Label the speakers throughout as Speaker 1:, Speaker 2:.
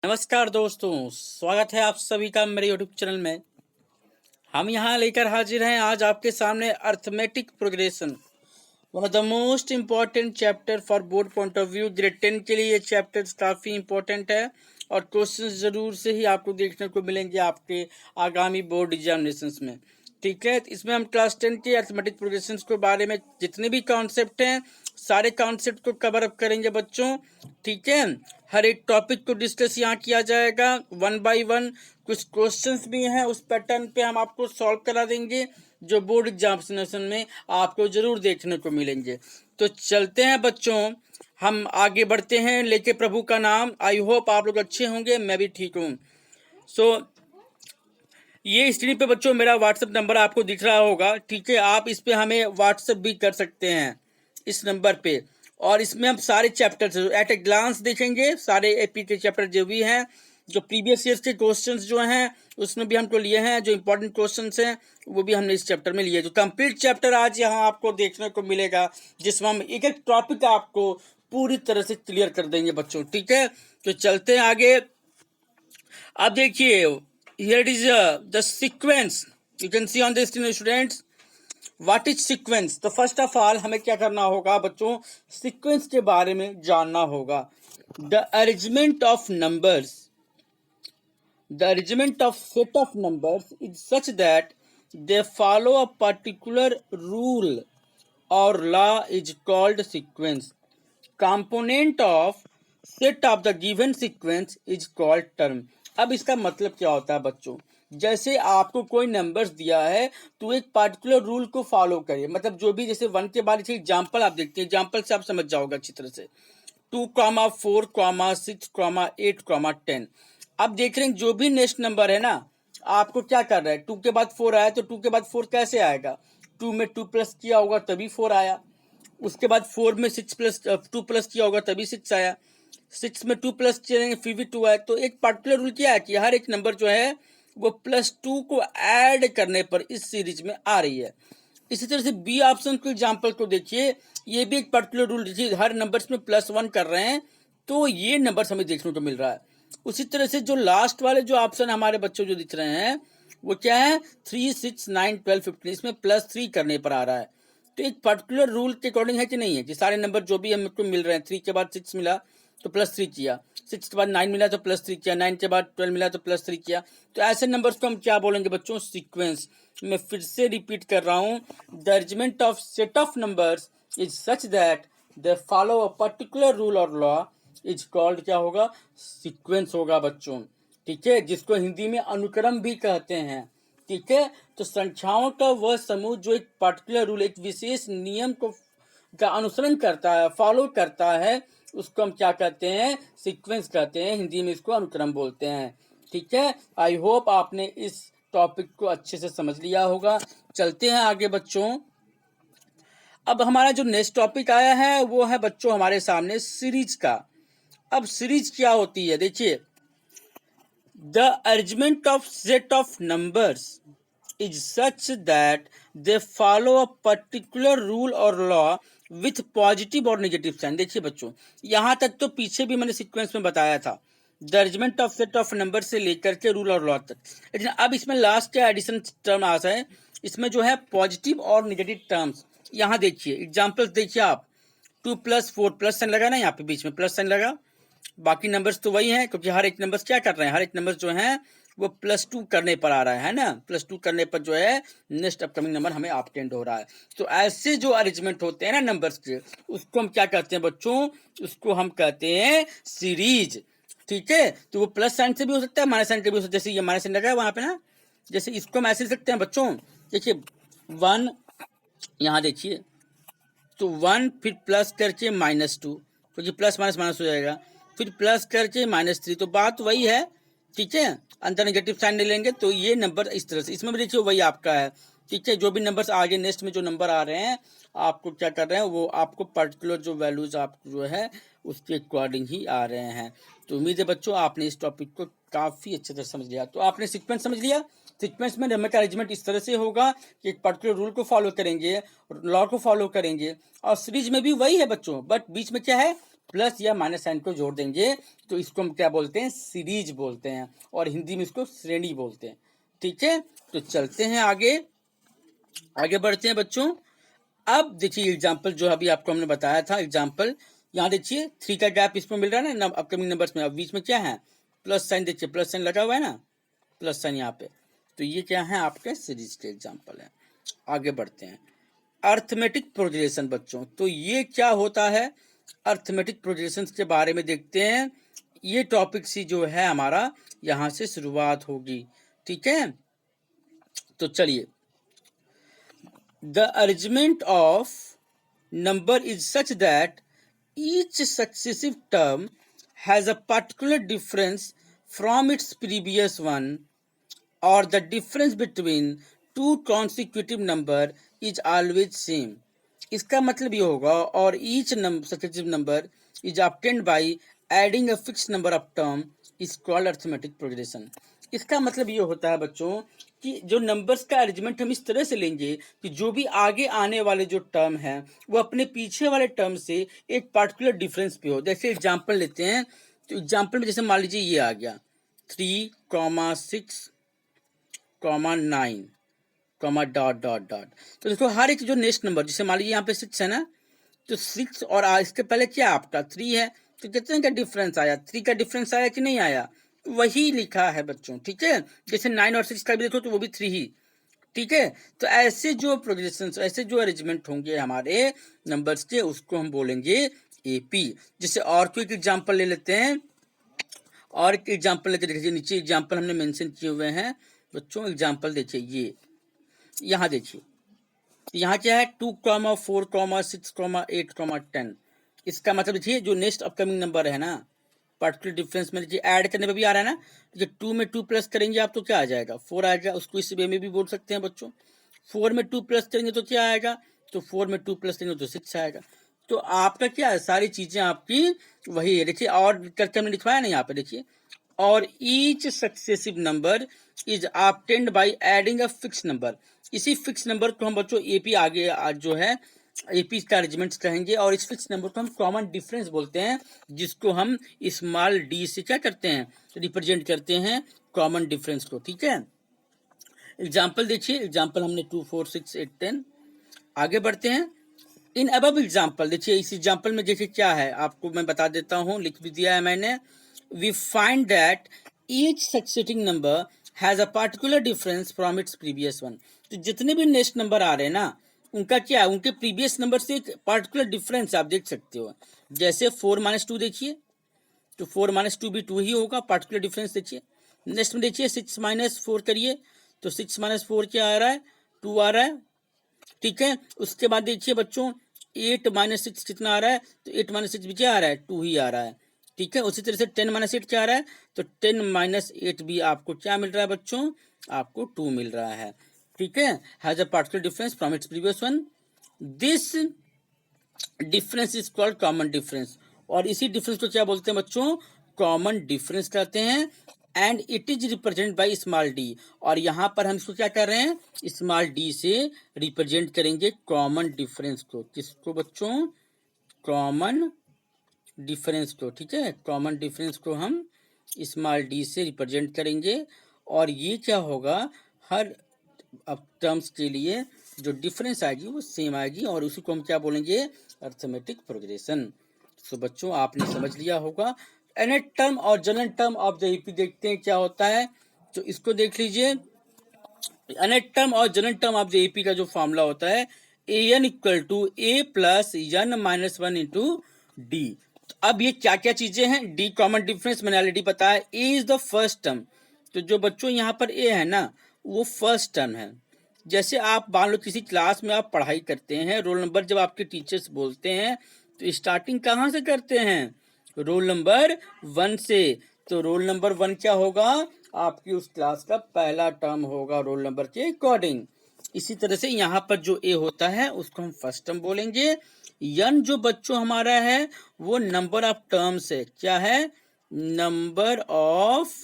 Speaker 1: नमस्कार दोस्तों, स्वागत है आप सभी का मेरे यूट्यूब चैनल में। हम यहाँ लेकर हाजिर हैं आज आपके सामने arithmetic progression, one of the most important chapter for board point of view. Grade 10 के लिए ये चैप्टर काफ़ी इम्पोर्टेंट है और क्वेश्चन ज़रूर से ही आपको देखने को मिलेंगे आपके आगामी बोर्ड एग्जामिनेशंस में। ठीक है, इसमें हम क्लास 10 के अर्थमेटिक प्रोग्रेशन के बारे में जितने भी कॉन्सेप्ट हैं सारे कॉन्सेप्ट को कवर अप करेंगे बच्चों। ठीक है, हर एक टॉपिक को डिस्कस यहाँ किया जाएगा वन बाय वन। कुछ क्वेश्चंस भी हैं उस पैटर्न पे हम आपको सॉल्व करा देंगे जो बोर्ड एग्जामिनेशन में आपको जरूर देखने को मिलेंगे। तो चलते हैं बच्चों, हम आगे बढ़ते हैं लेके प्रभु का नाम। आई होप आप लोग अच्छे होंगे, मैं भी ठीक हूँ। सो ये स्क्रीन पे बच्चों मेरा व्हाट्सएप नंबर आपको दिख रहा होगा। ठीक है, आप इस पे हमें व्हाट्सएप भी कर सकते हैं इस नंबर पे। और इसमें हम सारे चैप्टर्स एट ए ग्लांस देखेंगे, सारे एपी के चैप्टर जो भी हैं, जो प्रीवियस ईयर्स के क्वेश्चंस जो हैं उसमें भी हमको लिए हैं, जो इंपॉर्टेंट क्वेश्चंस हैं वो भी हमने इस चैप्टर में लिए। जो कंप्लीट चैप्टर आज यहाँ आपको देखने को मिलेगा जिसमें हम एक एक टॉपिक आपको पूरी तरह से क्लियर कर देंगे बच्चों। ठीक है, तो चलते हैं आगे। अब देखिए, here it is the sequence you can see on the screen students. What is sequence? तो फर्स्ट ऑफ ऑल हमें क्या करना होगा बच्चों, सीक्वेंस के बारे में जानना होगा। The arrangement of numbers, the arrangement of set of numbers is such that they follow a particular rule और law is called sequence. Component of set of the given sequence is called term. अब इसका मतलब क्या होता है बच्चों, जैसे आपको कोई नंबर्स दिया है तो एक पार्टिकुलर रूल को फॉलो करिए। मतलब जो भी, जैसे 1 के बाद एग्जाम्पल आप देखते हैं, एग्जाम्पल से आप समझ जाओगे अच्छी तरह से। 2, 4, 6, 8, 10। अब देख रहे हैं जो भी नेक्स्ट नंबर है ना, आपको क्या कर रहा है, 2 के बाद 4 आया तो 2 के बाद 4 कैसे आएगा, 2 में 2 प्लस किया होगा तभी 4 आया। उसके बाद 4 में 2 प्लस किया होगा तभी 6 आया। 6 में 2 प्लस करेंगे फिर भी 2 आया। तो एक पर्टिकुलर रूल क्या है कि हर एक नंबर जो है वो +2 को ऐड करने पर इस सीरीज में आ रही है। इसी तरह से बी ऑप्शन के एग्जाम्पल को देखिए, ये भी एक पर्टिकुलर रूल, देखिए हर नंबर्स में +1 कर रहे हैं तो ये नंबर्स हमें देखने को मिल रहा है। उसी तरह से जो लास्ट वाले जो ऑप्शन हमारे बच्चों जो दिख रहे हैं वो क्या है, 3, 6, 9, 12, 15, इसमें +3 करने पर आ रहा है। तो एक पर्टिकुलर रूल के अकॉर्डिंग है कि नहीं है कि सारे नंबर जो भी हमको मिल रहे हैं, 3 के बाद 6 मिला तो +3 किया, 6 के बाद 9 मिला तो +3 किया, 9 के बाद 12 मिला तो +3 किया। तो ऐसे नंबर्स को हम क्या बोलेंगे बच्चों, सीक्वेंस। मैं फिर से रिपीट कर रहा हूँ, the arrangement of set of numbers is such that they follow a particular rule और लॉ इज कॉल्ड, क्या होगा, सीक्वेंस होगा बच्चों। ठीक है, जिसको हिंदी में अनुक्रम भी कहते हैं। ठीक है, तो संख्याओं का वह समूह जो एक पर्टिकुलर रूल, एक विशेष नियम को का अनुसरण करता है, फॉलो करता है, उसको हम क्या कहते हैं, सीक्वेंस कहते हैं। हिंदी में इसको अनुक्रम बोलते हैं। ठीक है, आई होप आपने इस टॉपिक को अच्छे से समझ लिया होगा। चलते हैं आगे बच्चों। अब हमारा जो नेक्स्ट टॉपिक आया है वो है बच्चों हमारे सामने सीरीज का। अब सीरीज क्या होती है, देखिए, the arrangement of set of numbers is such that they follow a particular rule और लॉ विथ पॉजिटिव और नेगेटिव साइन। देखिए बच्चों, यहाँ तक तो पीछे भी मैंने सीक्वेंस में बताया था, the arrangement of set of number से लेकर के रूल और लॉ तक। लेकिन अब इसमें लास्ट का एडिशन टर्म आता है, इसमें जो है पॉजिटिव और नेगेटिव टर्म्स। यहाँ देखिए एग्जाम्पल्स देखिए आप, 2 + 4 प्लस साइन लगा ना, यहाँ पे बीच में प्लस साइन लगा। बाकी नंबर्स तो वही हैं क्योंकि हर एक नंबर्स क्या कर रहे हैं, हर एक नंबर्स जो हैं वो +2 करने पर आ रहा है ना, +2 करने पर जो है नेक्स्ट अपकमिंग नंबर हमें ऑब्टेंड हो रहा है। तो ऐसे जो अरेंजमेंट होते हैं ना नंबर्स के, उसको हम क्या कहते हैं बच्चों, उसको हम कहते हैं सीरीज। ठीक है, तो वो प्लस साइन से भी हो सकता है, माइनस साइन से भी हो सकता है। जैसे ये माइनस साइन लगा है वहां पे ना, जैसे इसको हम ऐसे लिख सकते हैं बच्चों, देखिए 1, यहाँ देखिए, तो 1 फिर प्लस करके -2, क्योंकि प्लस माइनस माइनस हो जाएगा, फिर प्लस करके -3। तो बात वही है। ठीक है, अंदर नेगेटिव साइन नहीं लेंगे तो ये नंबर इस तरह से, इसमें भी देखिए वही आपका है। ठीक है, जो भी नंबर्स आगे नेक्स्ट में जो नंबर आ रहे हैं आपको क्या कर रहे हैं, वो आपको पर्टिकुलर जो वैल्यूज आप जो है उसके अकॉर्डिंग ही आ रहे हैं। तो उम्मीद है बच्चों आपने इस टॉपिक को काफ़ी अच्छे से समझ लिया। तो आपने सीक्वेंस समझ लिया, सीक्वेंस में नंबर का अरेंजमेंट इस तरह से होगा कि एक पर्टिकुलर रूल को फॉलो करेंगे, लॉ को फॉलो करेंगे, और सीरीज में भी वही है बच्चों, बट बीच में क्या है, प्लस या माइनस साइन को जोड़ देंगे तो इसको हम क्या बोलते हैं, सीरीज बोलते हैं, और हिंदी में इसको श्रेणी बोलते हैं। ठीक है, तो चलते हैं आगे, आगे बढ़ते हैं बच्चों। अब देखिए एग्जाम्पल जो अभी आपको हमने बताया था, एग्जाम्पल यहाँ देखिए 3 का गैप इसमें मिल रहा है ना अपकमिंग नंबर्स में। अब बीच में क्या है, प्लस साइन, देखिए प्लस साइन लगा हुआ है ना, प्लस साइन यहाँ पे, तो ये क्या है आपके सीरीज के एग्जाम्पल है। आगे बढ़ते हैं, अर्थमेटिक प्रोग्रेशन बच्चों, तो ये क्या होता है, अर्थमेटिक प्रोग्रेशन के बारे में देखते हैं। ये टॉपिक सी जो है हमारा यहाँ से शुरुआत होगी। ठीक है, तो चलिए, the arrangement of number is such that each successive term has a particular difference from its previous one, or the difference between two consecutive number is always same. इसका मतलब ये होगा, और each successive number is obtained by adding a fixed number of term is called arithmetic progression. इसका मतलब ये होता है बच्चों कि जो नंबर्स का अरेंजमेंट हम इस तरह से लेंगे कि जो भी आगे आने वाले जो टर्म है वो अपने पीछे वाले टर्म से एक पार्टिकुलर डिफरेंस पे हो। जैसे एग्जांपल लेते हैं, तो एग्जांपल में जैसे मान लीजिए ये आ गया 3,6,9, डॉट डॉट डॉट, तो देखो हर एक जो नेक्स्ट नंबर, जैसे मान लीजिए यहाँ पे 6 है ना, तो 6 और इसके पहले क्या आपका 3 है, तो कितने का डिफरेंस आया, 3 का डिफरेंस आया कि नहीं आया, वही लिखा है बच्चों। ठीक है, जैसे 9 और 6 का भी देखो तो वो भी 3 ही। ठीक है, तो ऐसे जो प्रोग्रेशन, ऐसे जो अरेंजमेंट होंगे हमारे नंबर्स के, उसको हम बोलेंगे एपी। जैसे और कोई एग्जांपल ले लेते हैं, और एक एग्जांपल लेके देखिए, नीचे एग्जांपल हमने मेंशन किए हुए हैं बच्चों। एग्जांपल देखिए, ये यहाँ देखिए, यहाँ क्या है 2,4,6,8,10। इसका मतलब देखिए जो नेक्स्ट अपकमिंग नंबर है ना, पार्टिकुलर डिफरेंस में देखिए ऐड करने में भी आ रहा है ना, जो 2 में 2 प्लस करेंगे आप तो क्या आ जाएगा 4 आएगा। उसको इस वे में भी बोल सकते हैं बच्चों, 4 में 2 प्लस करेंगे तो क्या आएगा, तो 4 में 2 प्लस करेंगे तो 6 आएगा। तो आपका क्या है, सारी चीजें आपकी वही है। देखिए और करके हमने लिखवाया ना यहाँ पे, देखिए और each successive number is obtained by adding a fix number. इसी फिक्स नंबर को हम बच्चों एपी आगे जो है एपी का अरेंजमेंट्स कहेंगे, और इस फिक्स नंबर को हम कॉमन डिफरेंस बोलते हैं, जिसको हम स्मॉल डी से क्या करते हैं, रिप्रेजेंट करते हैं कॉमन डिफरेंस को। ठीक है, एग्जाम्पल देखिए, एग्जाम्पल हमने 2, 4, 6, 8, 10। आगे बढ़ते हैं, इन अबव एग्जाम्पल देखिए, इस एग्जाम्पल में देखिए क्या है, आपको मैं बता देता हूँ, लिख भी दिया है मैंने। We find that each succeeding number has a particular difference from its previous one. तो जितने भी नेक्स्ट नंबर आ रहे हैं ना, उनका क्या है, उनके प्रीवियस नंबर से एक पार्टिकुलर डिफरेंस आप देख सकते हो। जैसे 4 - 2 देखिए, तो 4 - 2 भी 2 ही होगा, पार्टिकुलर डिफरेंस देखिए। नेक्स्ट में देखिए 6 - 4 करिए, तो 6 - 4 क्या आ रहा है, 2 आ रहा है। ठीक है, उसके बाद देखिए बच्चों 8 - 6 कितना आ रहा है, तो 8 - 6 भी क्या आ रहा है, 2 ही आ रहा है। ठीक है, उसी तरह से 10 - 8 क्या आ रहा है, तो 10 - 8 भी आपको क्या मिल रहा है बच्चों, आपको 2 मिल रहा है। ठीक है, has a particular difference from its previous one, this difference is called common difference. और इसी डिफरेंस को क्या बोलते हैं बच्चों, कॉमन डिफरेंस कहते हैं। And it is represent by small D, और यहाँ पर हम इसको क्या कर रहे हैं, स्मॉल डी से रिप्रेजेंट करेंगे कॉमन डिफरेंस को। किसको बच्चों, कॉमन डिफरेंस को। ठीक है, कॉमन डिफरेंस को हम स्मॉल डी से रिप्रेजेंट करेंगे, और ये क्या होगा, हर अब टर्म्स के लिए जो डिफरेंस आएगी वो सेम आएगी, और उसी को हम क्या बोलेंगे, अर्थमेटिक प्रोग्रेशन। तो बच्चों आपने समझ लिया होगा। एनेट टर्म और general term of the AP देखते हैं क्या होता है, तो इसको देख लीजिए। एनेट टर्म और general term of the AP का जो फॉर्मूला होता है, a n equal to a plus n minus 1 into d. अब ये क्या क्या चीजें हैं, डी कॉमन डिफरेंस मैंने ऑलरेडी बताया, a is the first term. तो जो बच्चों यहाँ पर ए है ना, वो फर्स्ट टर्म है। जैसे आप मान लो किसी क्लास में आप पढ़ाई करते हैं, रोल नंबर जब आपके टीचर्स बोलते हैं तो स्टार्टिंग कहाँ से करते हैं, रोल नंबर 1 से। तो रोल नंबर 1 क्या होगा, आपकी उस क्लास का पहला टर्म होगा रोल नंबर के अकॉर्डिंग। इसी तरह से यहाँ पर जो ए होता है उसको हम फर्स्ट टर्म बोलेंगे। यन जो बच्चों हमारा है वो नंबर ऑफ टर्म्स है, क्या है, नंबर ऑफ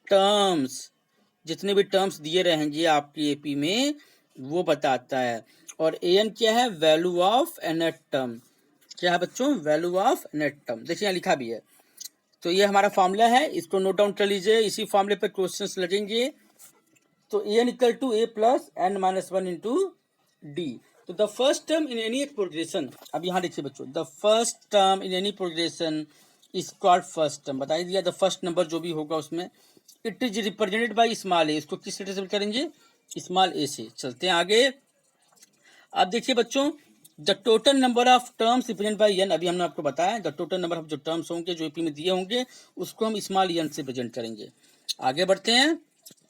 Speaker 1: टर्म्स। जितने भी टर्म्स दिए रहेंगे आपकी एपी में वो बताता है। और एन क्या है, वैल्यू ऑफ एन टर्म। क्या है बच्चों, वैल्यू ऑफ नेट टर्म। देखिए यहाँ लिखा भी है। तो ये हमारा फॉर्मूला है, इसको नोट डाउन कर लीजिए, इसी फॉर्मूले पे क्वेश्चंस लगेंगे। तो an equal to a plus n minus one into d. तो the first term in any progression, अब यहाँ देखिए बच्चों, the first term in any progression is called first term, बता दिया। द फर्स्ट नंबर जो भी होगा उसमें, it is represented by small a, इसको किस लेटर से करेंगे, स्मॉल ए से। चलते हैं आगे। अब देखिए बच्चों, the total number of terms represent by n, अभी हमने आपको बताया द टोटल नंबर ऑफ जो टर्म्स होंगे जो एपी में दिए होंगे उसको हम स्मॉल एन से प्रेजेंट करेंगे। आगे बढ़ते हैं।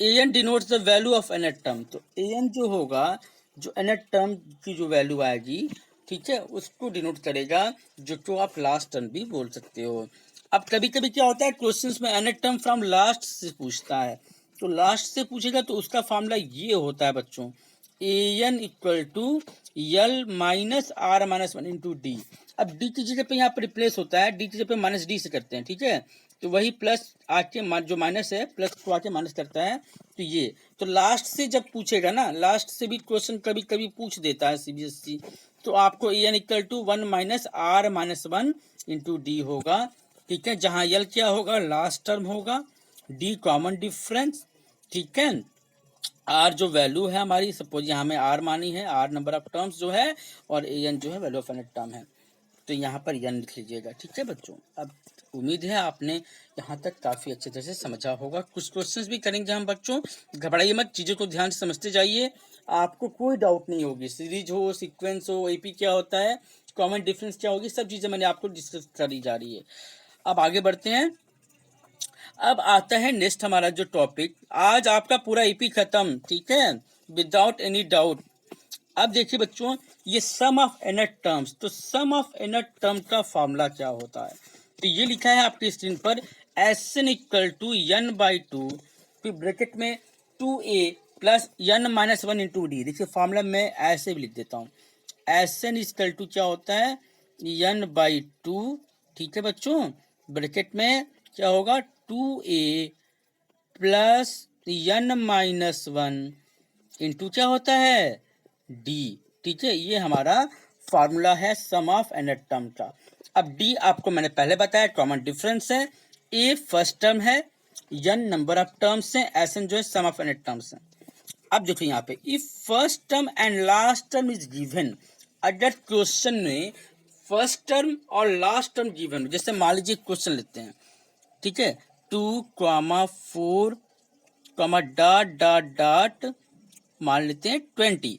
Speaker 1: A n denotes the value of nth term, तो ए एन जो होगा, जो एनेट टर्म की जो वैल्यू आएगी, ठीक है, उसको डिनोट करेगा, जो आप लास्ट टर्म भी बोल सकते हो। अब कभी कभी क्या होता है, क्वेश्चंस में एनेट टर्म फ्रॉम लास्ट से पूछता है, तो लास्ट से पूछेगा तो उसका फॉर्मूला ये होता है बच्चों, a n equal to l minus r minus one into d. अब डी की जगह पे यहाँ पे रिप्लेस होता है, डी की जगह पे माइनस डी से करते हैं, ठीक है। तो वही प्लस आके जो माइनस है प्लस को आके माइनस करता है। तो ये तो लास्ट से जब पूछेगा ना, लास्ट से भी क्वेश्चन कभी कभी पूछ देता है सीबीएसई, तो आपको a n equal to one minus r minus one into d होगा, ठीक है। जहाँ यल क्या होगा, लास्ट टर्म होगा, डी कॉमन डिफरेंस, ठीक है। आर जो वैल्यू है हमारी, सपोज यहाँ में आर मानी है, आर नंबर ऑफ टर्म्स जो है, और ए एन जो है वैल्यू ऑफ एनेट टर्म है। तो यहाँ पर एन लिख लीजिएगा, ठीक है बच्चों। अब उम्मीद है आपने यहाँ तक काफ़ी अच्छे तरह से समझा होगा। कुछ क्वेश्चंस भी करेंगे हम बच्चों, घबराइए मत, चीज़ों को ध्यान से समझते जाइए, आपको कोई डाउट नहीं होगी। सीरीज हो, सीक्वेंस हो, एपी क्या होता है, कॉमन डिफरेंस क्या होगी, सब चीज़ें मैंने आपको डिस्कस करी जा रही है। अब आगे बढ़ते हैं। अब आता है नेक्स्ट हमारा जो टॉपिक, आज आपका पूरा एपी खत्म, ठीक है, विदाउट एनी डाउट। अब देखिए बच्चों, ये सम ऑफ एनेट टर्म्स, तो सम ऑफ एनेट टर्म का फॉर्मूला क्या होता है, तो ये लिखा है आपकी स्क्रीन पर, S n equal to n by two, फिर ब्रैकेट में two a plus n minus one into d. देखिए फॉर्मूला मैं ऐसे भी लिख देता हूँ, एस एन इक्वल टू क्या होता है, एन बाई टू, ठीक है बच्चों, ब्रैकेट में क्या होगा, two a plus n minus one into क्या होता है, डी, ठीक है। ये हमारा फार्मूला है सम ऑफ एनेट टर्म का। अब डी आपको मैंने पहले बताया कॉमन डिफरेंस है, ए फर्स्ट टर्म है, एन नंबर ऑफ टर्म्स है, एस एन जो है सम ऑफ एनेट टर्म्स है। अब देखो यहाँ पे, if first term and last term is given, अगर क्वेश्चन में फर्स्ट टर्म और लास्ट टर्म गिवन, जैसे मान लीजिए क्वेश्चन लेते हैं, ठीक है, 2, 4, डॉट डॉट डॉट, मान लेते हैं 20।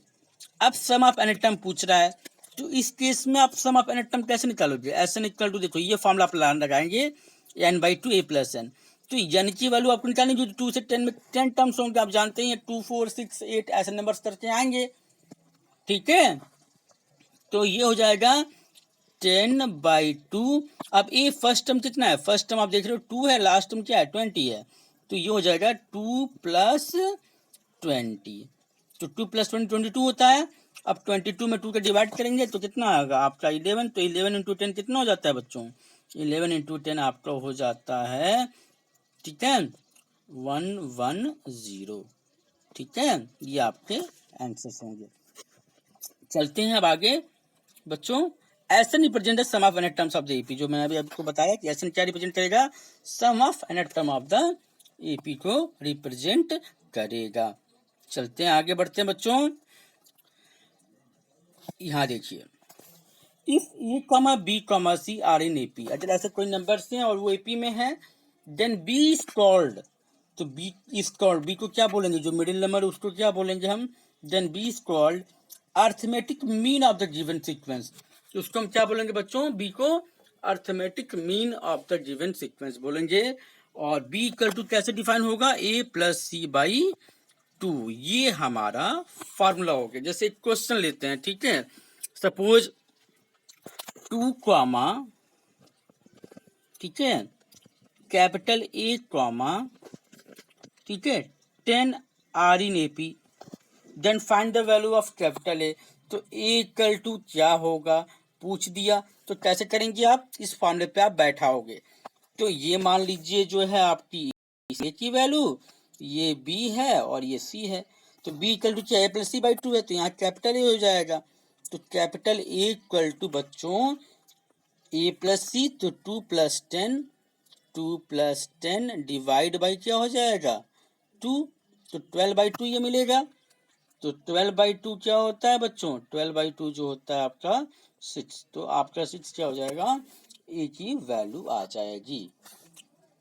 Speaker 1: अब सम ऑफ एनेट टर्म पूछ रहा है, तो इस केस में आप सम ऑफ एनेट टर्म कैसे निकालोगे, एस एन इक्वल टू, देखो ये फॉर्मूला आप लगाएंगे, n by two a plus n. तो एन की वैल्यू आपको निकालनी, जो 2 से 10 में 10 टर्म्स होंगे, आप जानते हैं 2, 4, 6, 8 ऐसे नंबर्स करके आएंगे, ठीक है। तो ये हो जाएगा 10/2। अब ये फर्स्ट टर्म कितना है, फर्स्ट टर्म आप देख रहे हो 2 है, लास्ट टर्म क्या है 20 है, तो ये हो जाएगा 2 प्लस 20, तो 2 प्लस 20 22 होता है। अब 22 में 2 का डिवाइड करेंगे तो कितना आएगा आपका 11, तो 11 इंटू 10 कितना हो जाता है बच्चों, 11 इंटू 10 आपका हो जाता है, ठीक है, 110, ठीक है। ये आपके आंसर्स होंगे। चलते हैं अब आगे बच्चों। S n represent sum of nth terms of the AP, जो मैंने अभी आपको बताया कि एसन क्या रिप्रेजेंट करेगा, sum of nth term of the AP को रिप्रेजेंट करेगा। चलते हैं आगे बढ़ते हैं बच्चों। यहाँ देखिए, if a comma b comma c are in AP, अगर ऐसे कोई नंबर्स हैं और वो एपी में है, देन बी इज कॉल्ड, तो बी इज कॉल्ड, बी को क्या बोलेंगे, जो मिडिल नंबर उसको क्या बोलेंगे हम, then b is called arithmetic mean of the given sequence. तो उसको हम क्या बोलेंगे बच्चों, बी को arithmetic mean of the given sequence बोलेंगे। और बी इक्वल टू कैसे डिफाइन होगा, ए प्लस सी बाई 2, ये हमारा फॉर्मूला हो गया। जैसे क्वेश्चन लेते हैं, ठीक है, सपोज 2 कॉमा, ठीक है, कैपिटल ए कॉमा, ठीक है, 10 are in AP, then find the value of capital A. तो ए इक्वल टू क्या होगा, पूछ दिया, तो कैसे करेंगे आप, इस फॉर्मूले पे आप बैठाओगे। तो ये मान लीजिए जो है आपकी ए की वैल्यू, ये बी है और ये सी है, तो बी इक्वल टू क्या, ए प्लस सी बाई 2 है, तो यहाँ कैपिटल ए हो जाएगा। तो कैपिटल ए इक्वल टू बच्चों ए प्लस सी, तो 2 प्लस 10, 2 प्लस 10 डिवाइड बाई क्या हो जाएगा 2, तो 12/2 ये मिलेगा। तो 12/2 क्या होता है बच्चों, 12/2 जो होता है आपका 6, तो आपका 6 क्या हो जाएगा, ए की वैल्यू आ जाएगी।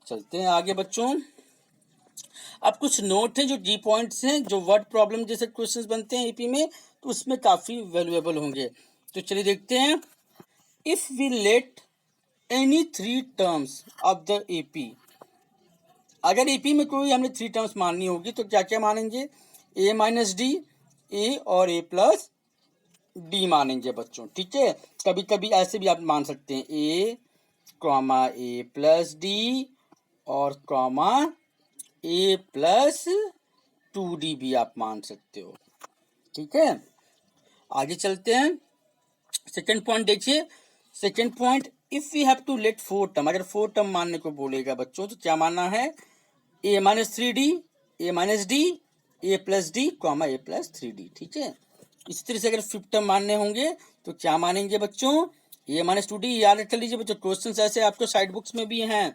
Speaker 1: चलते हैं आगे बच्चों। अब कुछ नोट है जो की पॉइंट्स हैं, जो वर्ड प्रॉब्लम जैसे क्वेश्चंस बनते हैं एपी में, तो उसमें काफी वैल्यूएबल होंगे। तो चलिए देखते हैं। If we let any 3 terms of the AP, अगर एपी में कोई हमने 3 टर्म्स माननी होगी तो क्या क्या मानेंगे, ए माइनस डी, ए और ए प्लस डी मानेंगे बच्चों, ठीक है। कभी कभी ऐसे भी आप मान सकते हैं ए कॉमा ए प्लस डी और कॉमा ए प्लस 2d भी आप मान सकते हो, ठीक है। आगे चलते हैं। सेकंड पॉइंट देखिए। Second point, if we have to let 4 term, अगर 4 टर्म मानने को बोलेगा बच्चों तो क्या मानना है, ए minus 3d, A minus d, a plus D comma A plus 3d, ठीक है। इसी तरह से अगर 5 टर्म मानने होंगे तो क्या मानेंगे बच्चों, ए माइनस 2d, याद कर लीजिए बच्चों, क्वेश्चन ऐसे आपको साइड बुक्स में भी हैं,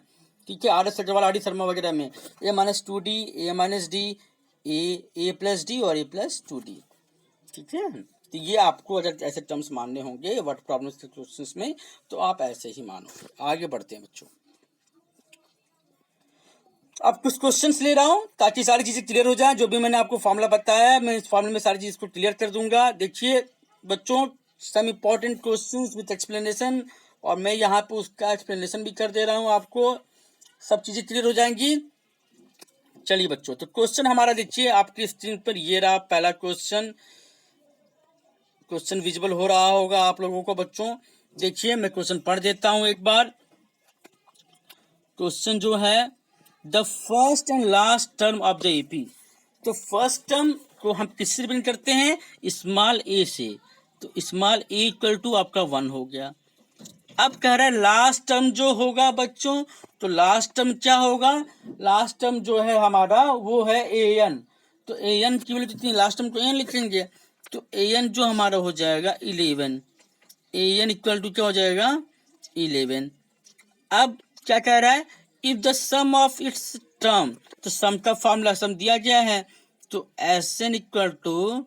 Speaker 1: ठीक है, R S Agarwal, R D Sharma वगैरह में, a minus 2d, a minus d, a plus d और ए प्लस 2d, ठीक है। तो ये आपको अगर ऐसे टर्म्स मानने होंगे वर्ड प्रॉब्लम्स के क्वेश्चंस में तो आप ऐसे ही मानोगे। आगे बढ़ते हैं बच्चों। अब कुछ क्वेश्चंस ले रहा हूं ताकि सारी चीजें क्लियर हो जाए। जो भी मैंने आपको फॉर्मूला बताया है मैं इस फॉर्मूले में सारी चीज को क्लियर कर दूंगा। देखिए बच्चों, some important questions with explanation, और मैं यहाँ पे उसका एक्सप्लेनेशन भी कर दे रहा हूँ आपको, सब चीजें क्लियर हो जाएंगी। चलिए बच्चों, तो क्वेश्चन हमारा देखिए आपकी स्क्रीन पर ये रहा पहला क्वेश्चन। क्वेश्चन विजिबल हो रहा होगा आप लोगों को बच्चों। देखिए मैं क्वेश्चन पढ़ देता हूं एक बार। क्वेश्चन जो है, the first and last term of the AP, तो फर्स्ट टर्म को हम किससे रिप्रेजेंट करते हैं, स्मॉल ए से, तो स्मॉल ए इक्वल टू आपका 1 हो गया। अब कह रहा है लास्ट टर्म जो होगा बच्चों, तो लास्ट टर्म क्या होगा, लास्ट टर्म जो है हमारा वो है ए एन, तो ए एन की वैल्यू कितनी, लास्ट टर्म को एन लिखेंगे, तो ए एन जो हमारा हो जाएगा 11, ए एन इक्वल टू क्या हो जाएगा 11। अब क्या कह रहा है, if the sum of its term, तो सम का फॉर्मूला सम दिया गया है, तो एस एन इक्वल टू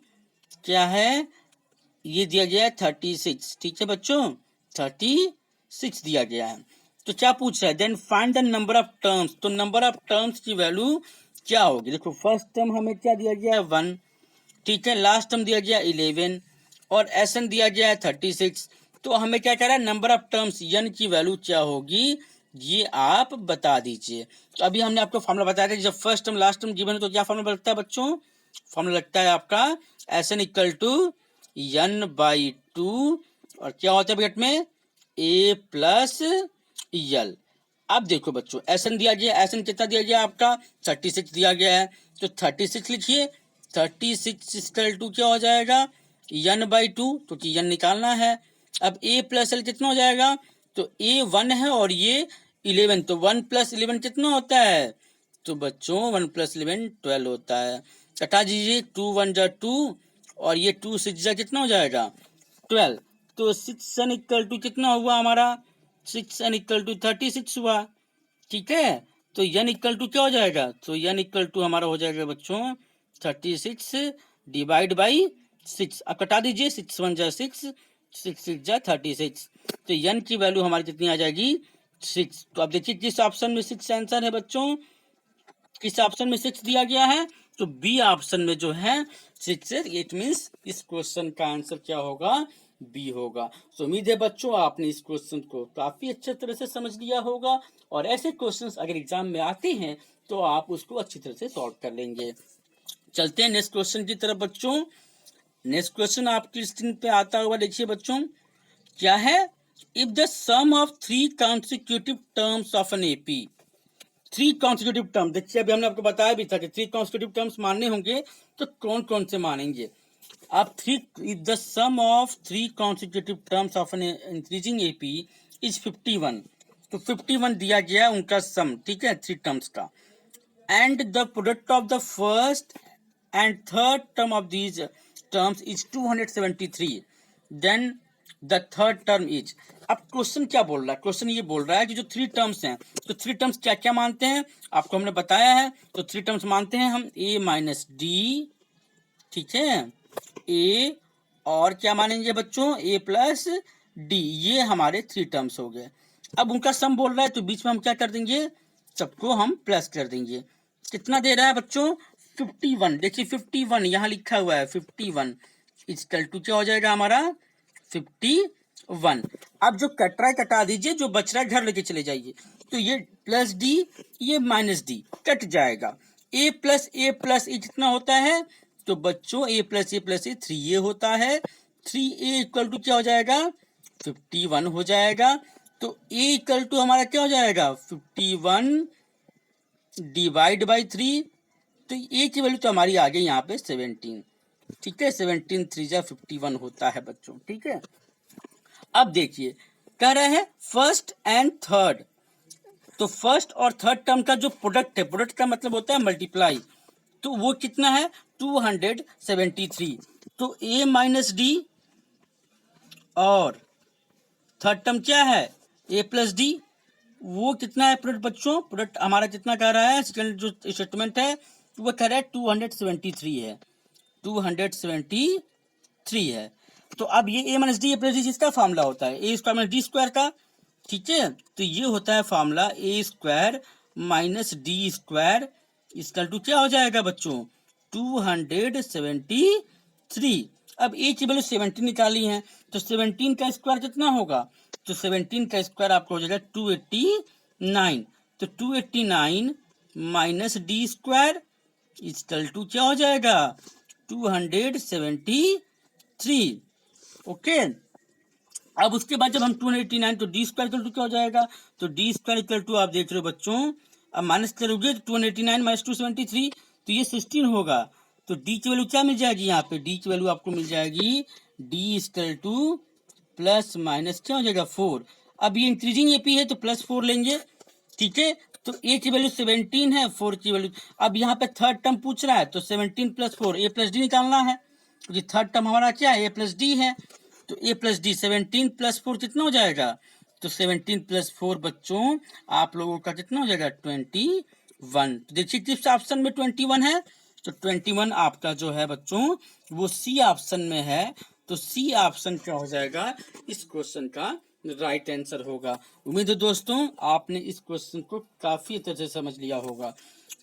Speaker 1: क्या है, ये दिया गया है 36, ठीक है बच्चों, 36 दिया गया है। तो क्या पूछ रहा है, then find the number of terms, तो नंबर ऑफ टर्म्स की वैल्यू क्या होगी। देखो फर्स्ट टर्म हमें क्या दिया गया है 1, ठीक है, लास्ट टर्म दिया गया 11 और एस एन दिया गया है 36, तो हमें क्या कह रहा है, नंबर ऑफ टर्म्स एन की वैल्यू क्या होगी ये आप बता दीजिए। तो अभी हमने आपको फॉर्मूला बताया था, जब first term last term given है तो क्या फॉर्मूला लगता है बच्चों, फॉर्मूला लगता है आपका S n equal to n by 2 और क्या होता है ब्रैकेट में ए प्लस यल। अब देखो बच्चों एस एन दिया गया, एस एन कितना दिया गया आपका 36 दिया गया है, तो 36 लिखिए, 36 इक्वल टू क्या हो जाएगा एन बाई 2, क्योंकि एन निकालना है। अब ए प्लस एल कितना हो जाएगा, तो ए 1 है और ये 11, तो 1 प्लस 11 कितना होता है, तो बच्चों 1 प्लस 11 12 होता है। हटा दीजिए 2 1 जा 2 और ये 2 6 जा कितना हो जाएगा 12, तो 6 एन इक्वल टू कितना हुआ हमारा, 6 एन इक्वल टू 36 हुआ, ठीक है। तो एन इक्वल टू क्या हो जाएगा, तो एन इक्वल टू हमारा हो जाएगा बच्चों 36 डिवाइड बाई 6, अब कटा दीजिए 6 1 जा 6, 6 6 जा 36, तो एन की वैल्यू हमारी कितनी आ जाएगी 6। तो अब देखिए किस ऑप्शन में 6 आंसर है बच्चों, किस ऑप्शन में 6 दिया गया है, तो बी ऑप्शन में जो है 6 है, इट मीन्स इस क्वेश्चन का आंसर क्या होगा, बी होगा। तो उम्मीद है बच्चों आपने इस क्वेश्चन को काफी अच्छे तरह से समझ लिया होगा, और ऐसे क्वेश्चंस अगर एग्जाम में आते हैं तो आप उसको अच्छी तरह से सॉल्व कर लेंगे। चलते हैं नेक्स्ट क्वेश्चन की तरफ बच्चों। नेक्स्ट क्वेश्चन आपकी स्क्रीन पे आता हुआ देखिए बच्चों, क्या है, if the sum of 3 consecutive terms of an AP, 3 consecutive term, देखिए अभी हमने आपको बताया भी था कि 3 कॉन्सिक्यूटिव टर्म्स मानने होंगे तो कौन कौन से मानेंगे। अब 3, if the sum of 3 consecutive terms of an increasing AP is 51, तो 51 दिया गया उनका सम, ठीक है 3 टर्म्स का, and the product of the first and third term of these terms is 273, then the third term is. अब क्वेश्चन क्या बोल रहा है, क्वेश्चन ये बोल रहा है कि जो थ्री टर्म्स हैं, तो थ्री टर्म्स क्या क्या मानते हैं, आपको हमने बताया है। तो थ्री टर्म्स मानते हैं हम a माइनस डी, ठीक है, a और क्या मानेंगे बच्चों, a प्लस डी, ये हमारे थ्री टर्म्स हो गए। अब उनका सम बोल रहा है तो बीच में हम क्या कर देंगे, सबको हम प्लस कर देंगे। कितना दे रहा है बच्चों, 51। देखिए 51 यहाँ लिखा हुआ है, 51 इक्वल टू क्या हो जाएगा हमारा 51। अब जो कट रहा है कटा दीजिए, जो बच रहा है घर लेके चले जाइए। तो ये प्लस डी, ये माइनस डी कट जाएगा। ए प्लस ए कितना होता है, तो बच्चों ए प्लस ए 3 ये होता है। 3a इक्वल टू क्या हो जाएगा, 51 हो जाएगा। तो a इक्वल टू हमारा क्या हो जाएगा, 51 डिवाइड बाई 3। तो a की वैल्यू तो हमारी आ गई यहाँ पे 17, ठीक है, 17 3 जा 51 होता है बच्चों, ठीक है। अब देखिए कह रहे हैं फर्स्ट एंड थर्ड, तो फर्स्ट और थर्ड टर्म का जो प्रोडक्ट है, प्रोडक्ट का मतलब होता है मल्टीप्लाई, तो वो कितना है 273। तो a माइनस डी और थर्ड टर्म क्या है a प्लस डी, वो कितना है प्रोडक्ट बच्चों, प्रोडक्ट हमारा कितना कह रहा है, सेकंड जो स्टेटमेंट है वो कह रहा है 273 है, 273 है। तो अब ये a minus d plus d जिसका फॉर्मूला होता है a square minus d square का, ठीक है। तो ये होता है formula a square minus d square equal to क्या हो जाएगा बच्चों 273। अब ए की वैल्यू 17 निकाली है, तो 17 का स्क्वायर कितना होगा, तो 17 का स्क्वायर आपको हो जाएगा 289। तो 289 minus d square equal to क्या हो जाएगा 273, ओके। अब उसके बाद जब हम 289 तो डी स्क्वायर इक्वल टू क्या हो जाएगा, तो डी स्क्वायर इक्वल टू आप देख रहे हो बच्चों, अब माइनस करोगे तो 289 माइनस 273 तो ये 16 होगा। तो डी की वैल्यू क्या मिल जाएगी, यहाँ पे डी की वैल्यू आपको मिल जाएगी D equal two plus minus क्या हो जाएगा 4। अब ये इंक्रीजिंग एपी है तो प्लस 4 लेंगे, ठीक है। तो ए की वैल्यू 17 है, 4 की वैल्यू, अब यहाँ पे थर्ड टर्म पूछ रहा है तो 17 प्लस 4 ए प्लस डी निकालना है, क्योंकि थर्ड टर्म हमारा क्या है ए प्लस डी है। तो ए प्लस डी 17 प्लस 4 कितना हो जाएगा, तो 17 प्लस 4 बच्चों आप लोगों का कितना हो जाएगा 21। तो देखिए किस ऑप्शन में 21 है, तो 21 आपका जो है बच्चों वो सी ऑप्शन में है। तो सी ऑप्शन क्या हो जाएगा इस क्वेश्चन का राइट आंसर होगा। उम्मीद है दोस्तों आपने इस क्वेश्चन को काफी अच्छे से समझ लिया होगा।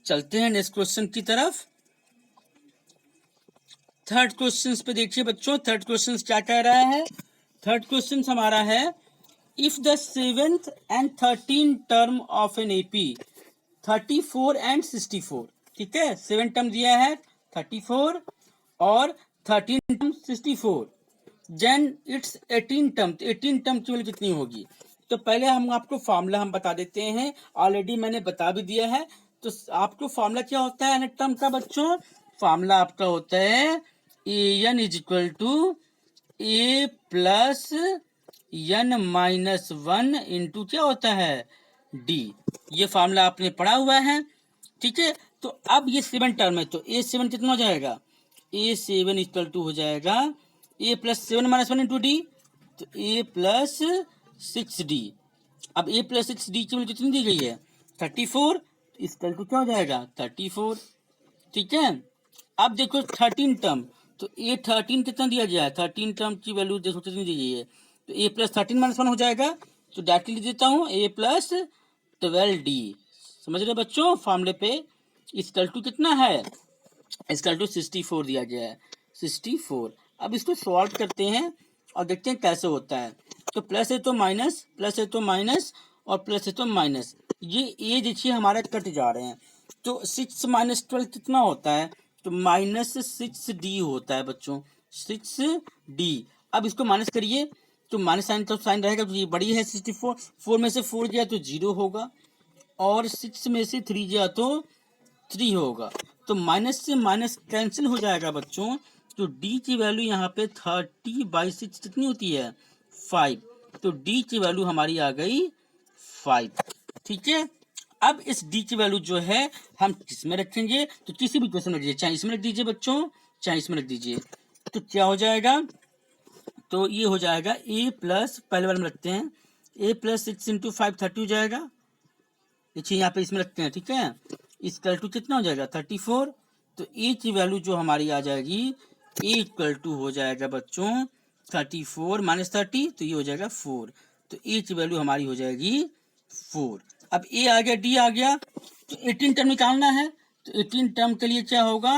Speaker 1: चलते हैं नेक्स्ट क्वेश्चन की तरफ। थर्ड क्वेश्चन पे देखिए बच्चों, थर्ड क्वेश्चन क्या कह रहा है, थर्ड क्वेश्चन हमारा है if the 7th and 13th term of an AP 34 and 64, ठीक है, 7 टर्म दिया है 34 और 13 term 64, then its 18 term, 18 term की वैल्यू कितनी होगी। तो पहले हम आपको फॉर्मूला हम बता देते हैं, ऑलरेडी मैंने बता भी दिया है। तो आपको फॉर्मूला क्या होता है टर्म का बच्चों, फॉर्मूला आपका होता है a n is equal to a plus n minus 1 into क्या होता है डी। ये फॉर्मूला आपने पढ़ा हुआ है, ठीक है। तो अब ये 7 टर्म है तो A7 कितना हो जाएगा, A7 इक्वल टू हो जाएगा A plus 7 minus 1 into d, तो A प्लस 6D। अब A प्लस 6D की वैल्यू कितनी दी गई है 34, इक्वल टू क्या हो जाएगा 34, ठीक है। अब देखो 13 टर्म, तो A13 कितना दिया गया है, 13 टर्म की वैल्यू देखो कितनी दी गई है, तो A प्लस 13 माइनस 1 हो जाएगा। तो डायरेक्टली देता हूँ A प्लस 12D, समझ रहे बच्चों फॉर्मूले पे। इक्वल टू कितना है, इक्वल टू 64 दिया गया है 64। अब इसको सॉल्व करते हैं और देखते हैं कैसे होता है। तो प्लस है तो माइनस, प्लस है तो माइनस और प्लस है तो माइनस, ये ए देखिए हमारे कट जा रहे हैं। तो 6 माइनस 12 कितना होता है, तो माइनस 6D होता है बच्चों, 6D। अब इसको माइनस करिए तो माइनस साइन तो साइन रहेगा, तो ये बड़ी है 64, 4 में से 4 गया तो 0 होगा और 6 में से 3 गया तो 3 होगा। तो माइनस से माइनस कैंसिल हो जाएगा बच्चों। तो D की वैल्यू यहाँ पे 30/6 कितनी होती है 5, तो D की वैल्यू हमारी आ गई 5, ठीक है। अब इस D की वैल्यू जो है हम किसमें रखेंगे, तो किसी भी क्वेश्चन में रख दीजिए, चाहे इसमें रख दीजिए बच्चों चाहे इसमें रख दीजिए। तो क्या हो जाएगा, तो ये हो जाएगा ए प्लस, पहले वाले में रखते हैं, ए प्लस 6 इंटू 5 30 हो जाएगा। देखिए यहाँ पे इसमें रखते हैं, ठीक है। इक्वल टू कितना हो जाएगा 34। तो ए की वैल्यू जो हमारी आ जाएगी, ए इक्वल टू हो जाएगा बच्चों 34 माइनस 30, तो ये हो जाएगा 4। तो ए की वैल्यू हमारी हो जाएगी 4। अब ए आ गया, डी आ गया, तो 18 टर्म निकालना है। तो 18 टर्म के लिए क्या होगा,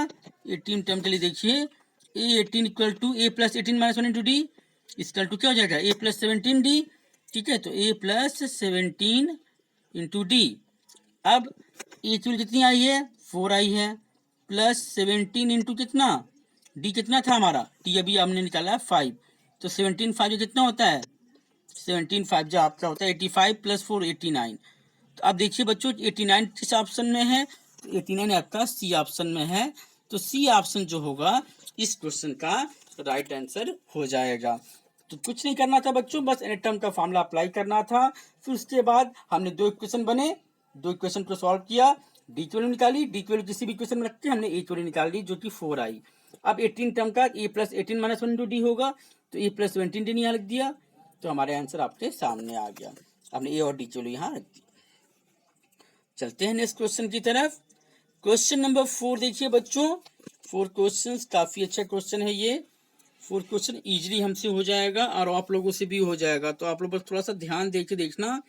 Speaker 1: 18 टर्म के लिए देखिए a 18 equal to a plus 18 minus 1 into d equal to क्या हो जाएगा ए प्लस 17 डी, ठीक है। तो ए प्लस 17 इंटू डी। अब ए की वैल्यू कितनी आई है 4 आई है, प्लस 17 इंटू कितना, डी कितना था हमारा, डी अभी हमने निकाला है 5। तो 17 5 जो कितना होता है, 17 5 जो आपका होता है 85 प्लस 4 89। तो अब देखिए बच्चों 89 किस ऑप्शन में है, तो 89 आपका सी ऑप्शन में है। तो सी ऑप्शन जो होगा इस क्वेश्चन का राइट आंसर हो जाएगा। तो कुछ नहीं करना था बच्चों, बस एन टर्म का फॉर्मूला अप्लाई करना था। फिर उसके बाद हमने दो इक्वेशन बने, दो इक्वेशन को सॉल्व किया, डी की वैल्यू निकाली, डी की वैल्यू किसी भी इक्वेशन में रख के हमने ए की वैल्यू निकाल ली जो कि 4 आई। अब 18 टर्म का ए प्लस 18 माइनस 1 इंटू डी होगा, तो ए प्लस 17 डी यहाँ लिख दिया, तो हमारे आंसर आपके सामने आ गया। आपने ए और डी की वैल्यू यहाँ रख दी। चलते हैं नेक्स्ट क्वेश्चन की तरफ। क्वेश्चन नंबर 4 देखिए बच्चों, 4 क्वेश्चन काफी अच्छा क्वेश्चन है ये। 4 क्वेश्चन इजीली हमसे हो जाएगा और आप लोगों से भी हो जाएगा, तो आप लोग बस थोड़ा सा ध्यान दे के देखना,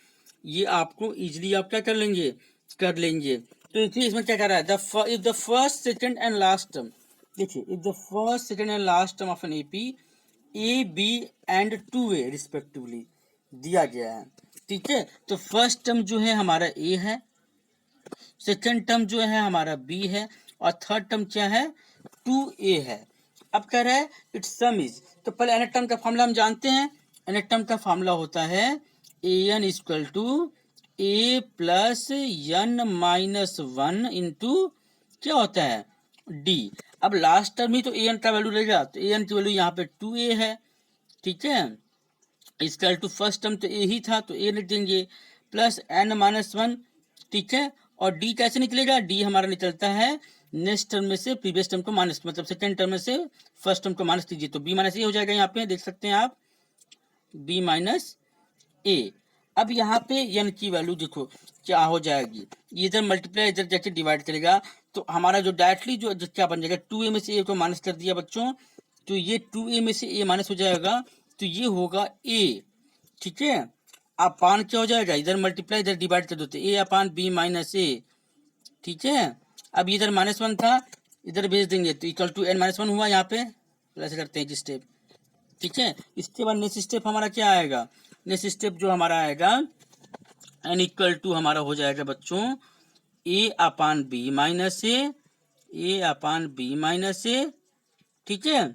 Speaker 1: ये आपको इजीली आप क्या कर लेंगे, कर लेंगे। तो देखिए इसमें क्या कर रहा है, if the first second and last term, देखिए if the first second and last term of an AP a b and 2a respectively दिया गया है, ठीक है। तो फर्स्ट टर्म जो है हमारा ए है, सेकेंड टर्म जो है हमारा बी है, और थर्ड टर्म क्या है 2a है। अब कह रहा है इट्स सम इज, तो पहले एन टर्म का फॉर्मूला हम जानते हैं, एन टर्म का फॉर्मूला होता है a n equal to a plus n minus 1 into क्या होता है डी। अब लास्ट टर्म ही तो ए एन का वैल्यू रहेगा, तो ए एन की वैल्यू यहाँ पे 2a है, ठीक है। इक्वल टू फर्स्ट टर्म तो ए ही था, तो ए लिख देंगे, प्लस एन माइनस 1, ठीक है। और डी कैसे निकलेगा, डी हमारा निकलता है नेक्स्ट टर्म में से प्रीवियस टर्म को माइनस, मतलब सेकेंड टर्म में से फर्स्ट टर्म को माइनस कीजिए, तो बी माइनस ए हो जाएगा। यहाँ पे देख सकते हैं आप बी माइनस ए। अब यहाँ पे एन की वैल्यू देखो क्या हो जाएगी, इधर मल्टीप्लाई इधर जाके डिवाइड करेगा, तो हमारा जो डायरेक्टली जो क्या बन जाएगा 2a में से a को माइनस कर दिया बच्चों, तो ये 2a में से a माइनस हो जाएगा, तो ये होगा a, ठीक है। अपान क्या हो जाएगा, इधर मल्टीप्लाई इधर डिवाइड कर देते a upon b minus a, ठीक है। अब इधर माइनस 1 था, इधर भेज देंगे, तो इक्वल टू n माइनस 1 हुआ, यहाँ पे प्लस करते हैं स्टेप, ठीक है। इसके बाद नेक्स्ट स्टेप हमारा क्या आएगा, नेक्स्ट स्टेप जो हमारा आएगा n इक्वल टू हमारा हो जाएगा बच्चों a upon b minus a upon b minus a, ठीक है,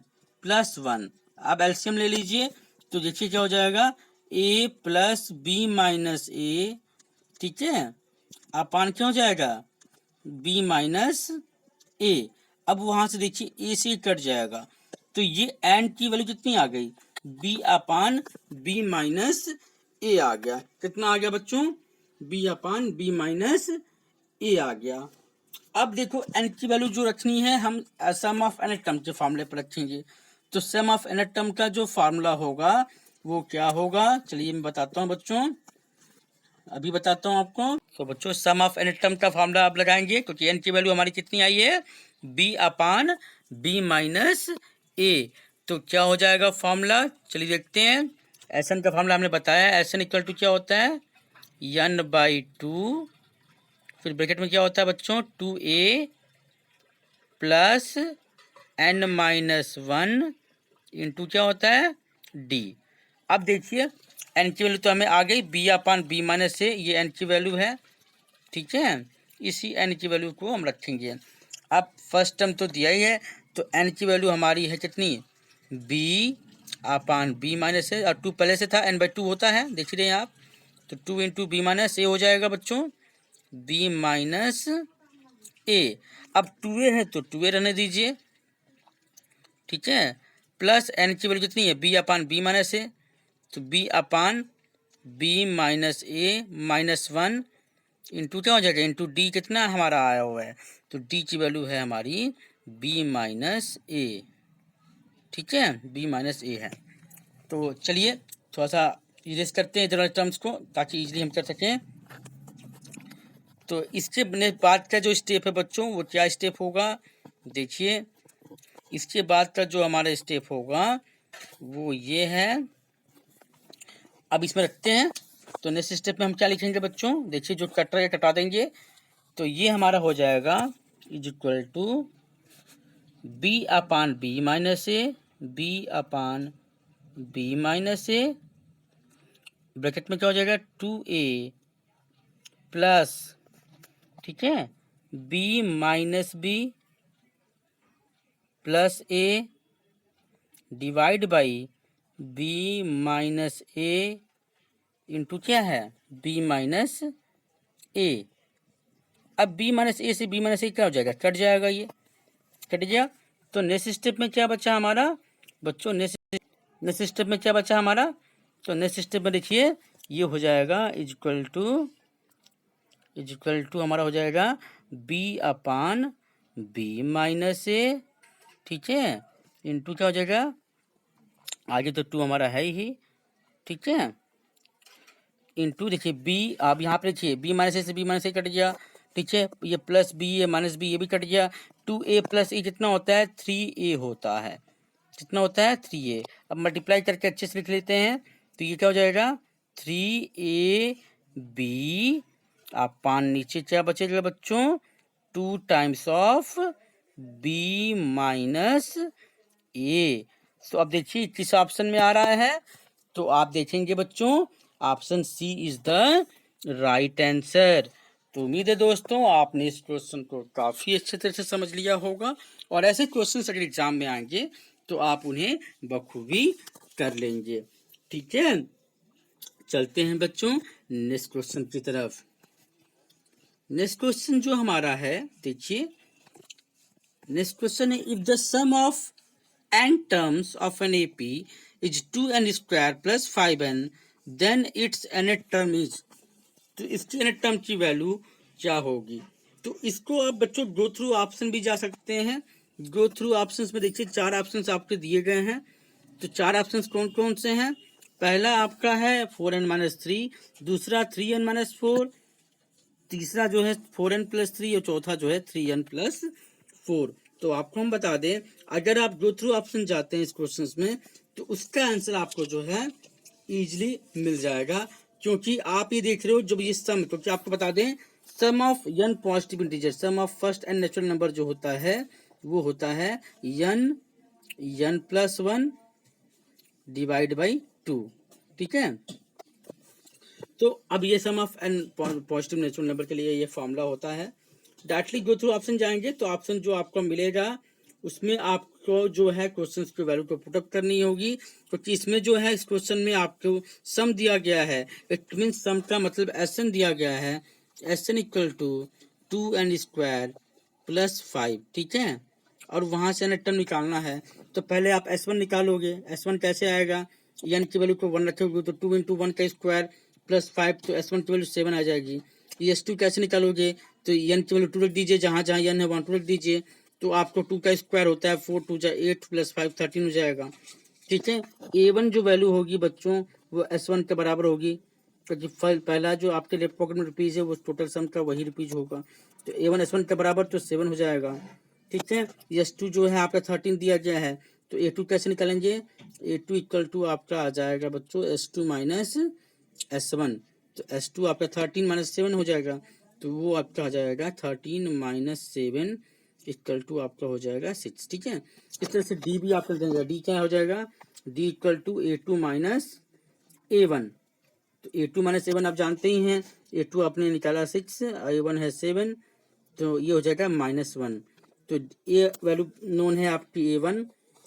Speaker 1: प्लस 1। अब एलसीएम ले लीजिए, तो देखिए क्या हो जाएगा a plus B minus a, ठीक है, अपान क्या हो जाएगा b माइनस ए। अब वहां से देखिए a से कट जाएगा, तो ये एन की वैल्यू कितनी आ गई, b अपान b माइनस ए आ गया। कितना आ गया बच्चों, b अपान b माइनस ए आ गया। अब देखो एन की वैल्यू जो रखनी है हम सम ऑफ एन टर्म के फॉर्मूले पर रखेंगे, तो सम ऑफ एन टर्म का जो फार्मूला होगा वो क्या होगा, चलिए मैं बताता हूँ बच्चों, अभी बताता हूँ आपको। तो बच्चों सम ऑफ एन टर्म का फार्मूला आप लगाएंगे, क्योंकि एन की वैल्यू हमारी कितनी आई है बी अपान बी माइनस ए, तो क्या हो जाएगा फॉर्मूला, चलिए देखते हैं। एस एन का फार्मूला हमने बताया, एस एन इक्वल टू क्या होता है n बाई 2, फिर ब्रैकेट में क्या होता है बच्चों 2a plus n minus 1 into क्या होता है d। अब देखिए n की वैल्यू तो हमें आ गई b अपान b माइनस ए, ये n की वैल्यू है, ठीक है। इसी n की वैल्यू को हम रखेंगे। अब फर्स्ट टर्म तो दिया ही है, तो n की वैल्यू हमारी है कितनी b अपान b माइनस ए, और 2 पहले से था, n बाई 2 होता है, देख रहे हैं आप, तो 2 इंटू बी माइनस ए हो जाएगा बच्चों b माइनस ए। अब 2a है तो 2a रहने दीजिए, ठीक है, प्लस n की वैल्यू कितनी है b अपान b माइनस ए, तो b अपान b माइनस ए माइनस 1 इंटू क्या हो जाएगा इंटू d, कितना हमारा आया हुआ है, तो d की वैल्यू है हमारी b माइनस ए, ठीक है, b माइनस ए है। तो चलिए थोड़ा सा इरेज करते हैं जनरल टर्म्स को ताकि इजीली हम कर सकें। तो इसके बाद का जो स्टेप है बच्चों वो क्या स्टेप होगा, देखिए इसके बाद का जो हमारा स्टेप होगा वो ये है। अब इसमें रखते हैं तो नेक्स्ट स्टेप में हम क्या लिखेंगे बच्चों, देखिए जो कट रहा है कटा देंगे। तो ये हमारा हो जाएगा is equal to b upon b minus a, b upon b minus a, bracket में क्या हो जाएगा 2a प्लस, ठीक है, b minus b plus a divide by b minus a into क्या है बी माइनस ए। अब बी माइनस ए से बी माइनस ए क्या हो जाएगा, कट जाएगा, ये कट गया। तो नेक्स्ट स्टेप में क्या बचा हमारा बच्चों, नेक्स्ट स्टेप में क्या बचा हमारा, तो नेक्स्ट स्टेप में देखिए ये हो जाएगा इज इक्वल टू हमारा हो जाएगा B upon b minus a, ठीक है, इंटू क्या हो जाएगा, आगे तो 2 हमारा है ही, ठीक है, इंटू देखिए बी, अब यहाँ पे देखिए बी माइनस ए से बी माइनस ए कट गया, ठीक है, ये प्लस बी है माइनस बी ये भी कट गया। 2a प्लस ए कितना होता है 3a होता है, कितना होता है 3a। अब मल्टीप्लाई करके अच्छे से लिख लेते हैं तो ये क्या हो जाएगा 3ab अपान नीचे क्या बचेगा बच्चों 2 टाइम्स ऑफ b माइनस ए। तो अब देखिए किस ऑप्शन में आ रहा है, तो आप देखेंगे बच्चों option c is the right answer. तो उम्मीद है दोस्तों आपने इस क्वेश्चन को काफ़ी अच्छे तरह से समझ लिया होगा और ऐसे क्वेश्चन अगर एग्जाम में आएंगे तो आप उन्हें बखूबी कर लेंगे, ठीक है। चलते हैं बच्चों नेक्स्ट क्वेश्चन की तरफ। नेक्स्ट क्वेश्चन जो हमारा है देखिए, नेक्स्ट क्वेश्चन है if the sum of n terms of an AP is 2n square plus 5n then its nth term is, तो इसकी nth टर्म की वैल्यू क्या होगी। तो इसको आप बच्चों गो थ्रू ऑप्शन भी जा सकते हैं। गो थ्रू ऑप्शंस में देखिए 4 ऑप्शंस आपके दिए गए हैं। तो 4 ऑप्शंस कौन कौन से हैं, पहला आपका है 4n-3, दूसरा 3n-4, तीसरा जो है 4n+3 और चौथा जो है 3n+4। तो आपको हम बता दें अगर आप गो थ्रू ऑप्शन जाते हैं इस क्वेश्चन में तो उसका आंसर आपको जो है इजीली मिल जाएगा, क्योंकि आप ये देख रहे हो जब ये सम, क्योंकि आपको बता दें sum of n positive integer, sum of first n natural number जो होता है वो होता है n+1 डिवाइड बाई 2, ठीक है। तो अब ये sum of n positive natural number के लिए ये फॉर्मूला होता है। डायरेक्टली गो थ्रू ऑप्शन जाएंगे तो ऑप्शन जो आपको मिलेगा उसमें आपको जो है क्वेश्चन की वैल्यू को पुट अप करनी होगी, क्योंकि इसमें जो है इस क्वेश्चन में आपको सम दिया गया है, इट मीन सम का मतलब एस दिया गया है, N equal to 2n² plus 5, ठीक है, और वहां से टर्म निकालना है। तो पहले आप S1 निकालोगे, S1 कैसे आएगा, n की वैल्यू को 1 रखोगे तो 2 × 1 का स्क्वायर प्लस 5, तो S1 की वैल्यू 7 आ जाएगी। S2 कैसे निकालोगे, तो n की वैल्यू 2 रख दीजिए, जहाँ जहाँ n है वहाँ 2 रख दीजिए, तो आपको 2 का स्क्वायर होता है 4 2 8 प्लस 5 13 हो जाएगा, ठीक है। A1 जो वैल्यू होगी बच्चों वो S1 के बराबर होगी, क्योंकि पहला जो आपके लेफ्ट पॉकेट में रुपीज़ है वो टोटल सम का वही रुपीज़ होगा, तो A1 S1 के बराबर तो 7 हो जाएगा, ठीक है। S2 जो है आपका 13 दिया गया है, तो A2 कैसे निकालेंगे, A2 इक्वल टू आपका आ जाएगा बच्चों S2 माइनस S1, तो S2 आपका 13 - 7 हो जाएगा, तो वो आपका आ जाएगा 13 - 7 इक्वल टू आपका हो जाएगा 6, ठीक है। इस तरह से D भी आपका देंगे, D क्या हो जाएगा, D equal to A2 minus A1, तो A2 माइनस A1 आप जानते ही हैं, A2 आपने निकाला 6, A1 है 7, तो ये हो जाएगा -1। तो ये वैल्यू नोन है आपकी A1,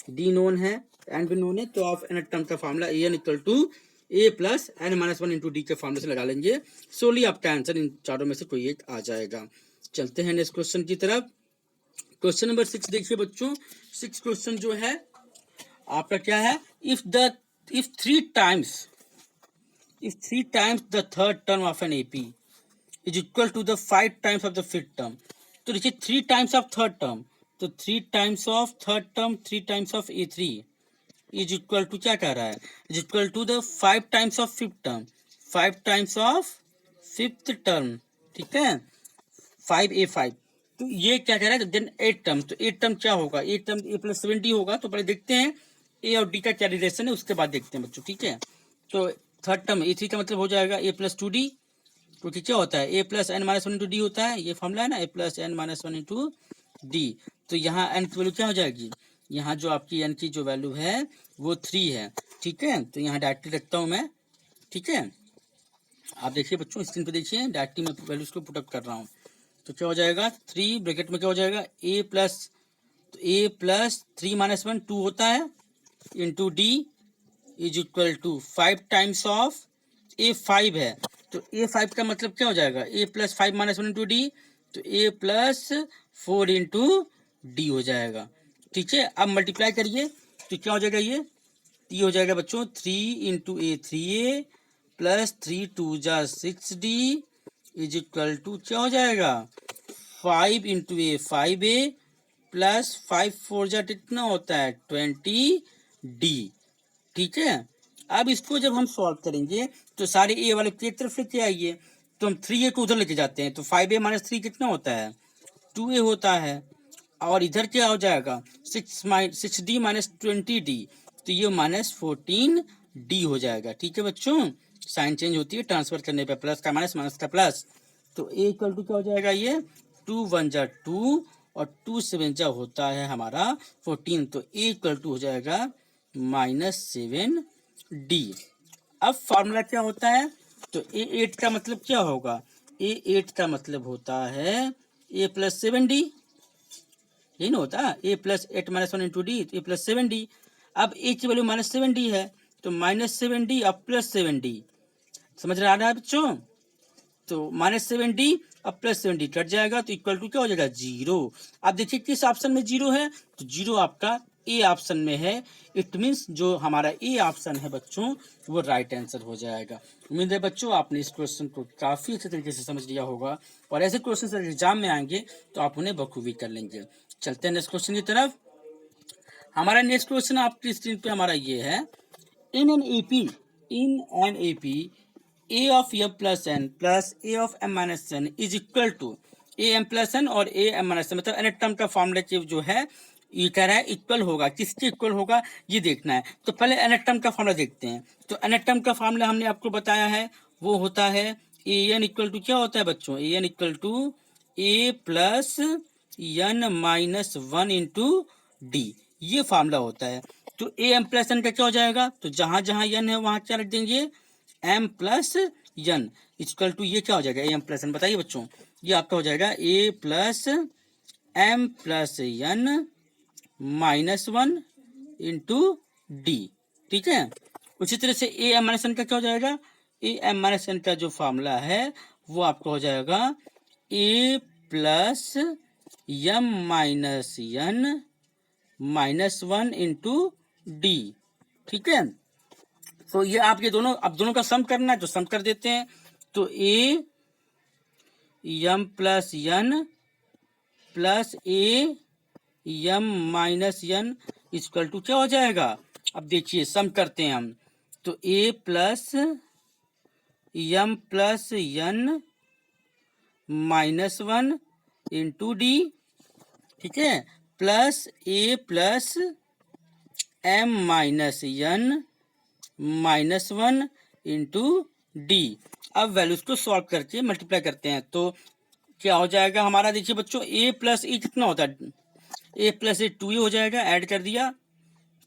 Speaker 1: D नोन है, एन भी नोन है, तो आप एन टर्म का formula AN equal to A plus n-1 into d के फॉर्मूले से लगा लेंगे, सोली आपका आंसर इन चारों में से कोई एक आ जाएगा। चलते हैं नेक्स्ट क्वेश्चन की तरफ। क्वेश्चन नंबर 6 देखिए बच्चों, 6 क्वेश्चन जो है आपका क्या है, if 3 times the third term of an AP is equal to the 5 times of the fifth term, तो देखिए 3 times of third term, तो 3 times of third term 3 times of A3 is equal to क्या कह रहा है, is equal to the 5 times of fifth term, 5 times of fifth term, ठीक है, 5a5। तो ये क्या कह रहा है, देन 8 टर्म, तो 8 टर्म क्या होगा, 8 टर्म a प्लस 7d होगा। तो पहले देखते हैं a और d का क्या रिलेशन है, उसके बाद देखते हैं बच्चों, ठीक है। तो थर्ड टर्म a3 का मतलब हो जाएगा a प्लस 2d, क्योंकि क्या होता है a plus n minus one into d होता है, ये फॉर्मूला है ना, a plus n minus one into d. तो यहाँ n की वैल्यू क्या हो जाएगी, यहाँ जो आपकी n की जो वैल्यू है वो 3 है, ठीक है। तो यहाँ डायरेक्टली रखता हूँ मैं, ठीक है। आप देखिए बच्चों, स्क्रीन पे देखिए, डायरेक्टली मैं वैल्यूज को पुटअप कर रहा हूँ। तो क्या हो जाएगा, 3 ब्रैकेट में क्या हो जाएगा a प्लस, तो a प्लस 3 माइनस वन 2 होता है into d is equal to 5 times of a5 है। तो a5 का मतलब क्या हो जाएगा, a plus 5 minus one into d, तो a प्लस 4 इंटू डी हो जाएगा, ठीक है। अब मल्टीप्लाई करिए तो क्या हो जाएगा, ये हो जाएगा बच्चों 3 into A 3a plus 3 to जा 6d इज इक्वल टू क्या हो जाएगा 5 इंटू ए 5a प्लस 5 4 जा कितना होता है 20d, ठीक है। अब इसको जब हम सॉल्व करेंगे तो सारे ए वाले को एक तरफ लेके आइए, तो हम 3a को उधर लेके जाते हैं, तो 5a माइनस 3 कितना होता है 2a होता है, और इधर क्या हो जाएगा 6d माइनस 20d, तो ये माइनस 14d हो जाएगा, ठीक है बच्चों। साइन चेंज होती है ट्रांसफर करने पे, प्लस का माइनस, माइनस का प्लस। तो a इक्वल टू क्या हो जाएगा, ये 2 1 जा 2 और 2 7 जा होता है हमारा 14, तो a इक्वल टू हो जाएगा -7d। अब फॉर्मूला क्या होता है, तो a8 का मतलब क्या होगा, a8 का मतलब होता है a प्लस 7d, यही ना होता है, a plus 8 minus one into d, तो a प्लस 7d। अब a की वैल्यू -7d है, तो -7d अब +7d, समझ रहा है बच्चों। तो -7d अब +7d कट जाएगा, तो इक्वल टू क्या हो जाएगा 0। अब देखिए किस ऑप्शन में 0 है, तो 0 आपका ए ऑप्शन में है। इट मीन्स जो हमारा ए ऑप्शन है बच्चों वो राइट आंसर हो जाएगा। उम्मीद है बच्चों आपने इस क्वेश्चन को काफी अच्छे तरीके से समझ लिया होगा, और ऐसे क्वेश्चन एग्जाम में आएंगे तो आप उन्हें बखूबी कर लेंगे। चलते हैं नेक्स्ट क्वेश्चन की तरफ। हमारा नेक्स्ट क्वेश्चन आपकी स्क्रीन पे हमारा ये है, in an AP a of m plus n plus a of m minus n is equal to a m plus n और a m minus n, मतलब n टर्म का फॉर्मूला जो है ये कह रहा है इक्वल होगा, किसके इक्वल होगा ये देखना है। तो पहले n टर्म का फॉर्मूला देखते हैं। तो n टर्म का फॉर्मूला हमने आपको बताया है, वो होता है a n इक्वल टू क्या होता है बच्चों, a n equal to a plus n minus one into d, ये फॉर्मूला होता है। तो a m प्लस n का क्या हो जाएगा, तो जहां जहां n है वहां क्या रख देंगे m plus n equal to ये क्या हो जाएगा am प्लस n, बताइए बच्चों, ये आपका हो जाएगा a plus m plus n minus one into D, ठीक है। उसी तरह से a m माइनस n का क्या हो जाएगा, a m माइनस n का जो फॉर्मूला है वो आपका हो जाएगा a plus m minus n minus one into D, ठीक है। तो ये आपके दोनों, अब दोनों का सम करना है तो सम कर देते हैं। तो a m plus n plus a m minus n equal to क्या हो जाएगा, अब देखिए सम करते हैं हम। तो a plus m plus n minus one into D, ठीक है, plus a plus m minus n minus one into d. अब वैल्यूज को सॉल्व करके मल्टीप्लाई करते हैं तो क्या हो जाएगा हमारा, देखिए बच्चों a प्लस e कितना होता है, a प्लस ए 2a हो जाएगा, ऐड कर दिया,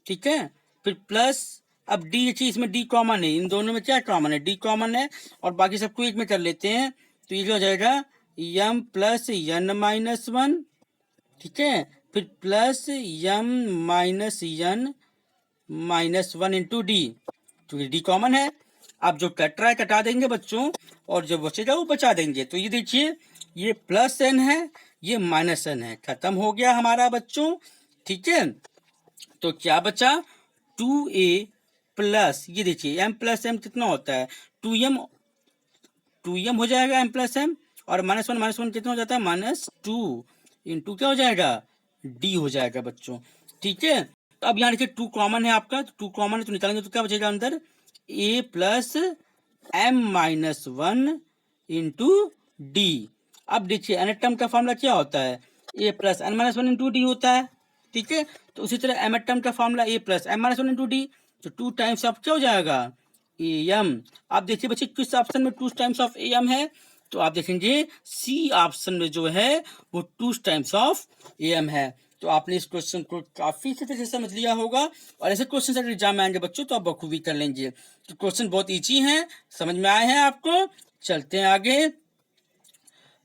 Speaker 1: ठीक है। फिर प्लस, अब d देखिए इसमें d कॉमन है, इन दोनों में क्या कॉमन है, d कॉमन है, और बाकी सबको एक में कर लेते हैं। तो ये हो जाएगा m plus n minus one, ठीक है, फिर plus m minus n minus one into D, क्योंकि डी कॉमन है। अब जो कट रहा है कटा देंगे बच्चों, और जो बचेगा वो बचा देंगे। तो ये देखिए ये प्लस एन है, ये माइनस एन है, खत्म हो गया हमारा बच्चों, ठीक है। तो क्या बचा 2a प्लस, ये देखिए m प्लस m कितना होता है 2m हो जाएगा m प्लस m, और माइनस वन कितना हो जाता है -2 इंटू क्या हो जाएगा d हो जाएगा बच्चों, ठीक है। तो अब यहाँ देखिए 2 कॉमन है आपका, तो 2 कॉमन है तो निकालेंगे तो क्या बचेगा अंदर, a plus m minus 1 into d. अब देखिए nth टर्म का फॉर्मूला क्या होता है, a plus n minus 1 into d होता है, ठीक है। तो उसी तरह mth टर्म का formula a plus m minus 1 into d, तो 2 टाइम्स ऑफ क्या हो जाएगा, am। आप देखिए बच्चे किस ऑप्शन में 2 टाइम्स ऑफ am है, तो आप देखेंगे सी ऑप्शन में जो है वो 2 टाइम्स ऑफ am है। तो आपने इस क्वेश्चन को काफी अच्छे से समझ लिया होगा, और ऐसे क्वेश्चन अगर एग्जाम में आएंगे बच्चों तो आप बखूबी कर लेंगे। तो क्वेश्चन बहुत इजी हैं, समझ में आए हैं आपको। चलते हैं आगे।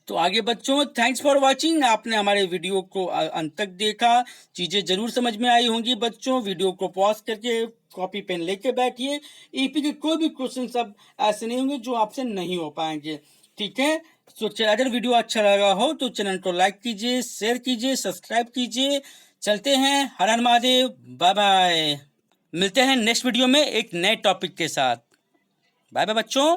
Speaker 1: तो आगे बच्चों, थैंक्स फॉर वाचिंग, आपने हमारे वीडियो को अंत तक देखा, चीजें जरूर समझ में आई होंगी बच्चों। वीडियो को पॉज करके कॉपी पेन लेके बैठिए, ईपी के कोई भी क्वेश्चन सब ऐसे नहीं होंगे जो आपसे नहीं हो पाएंगे, ठीक है। तो अगर वीडियो अच्छा लगा हो तो चैनल को लाइक कीजिए, शेयर कीजिए, सब्सक्राइब कीजिए। चलते हैं, हर हर महादेव, बाय बाय। मिलते हैं नेक्स्ट वीडियो में एक नए टॉपिक के साथ। बाय बाय बच्चों।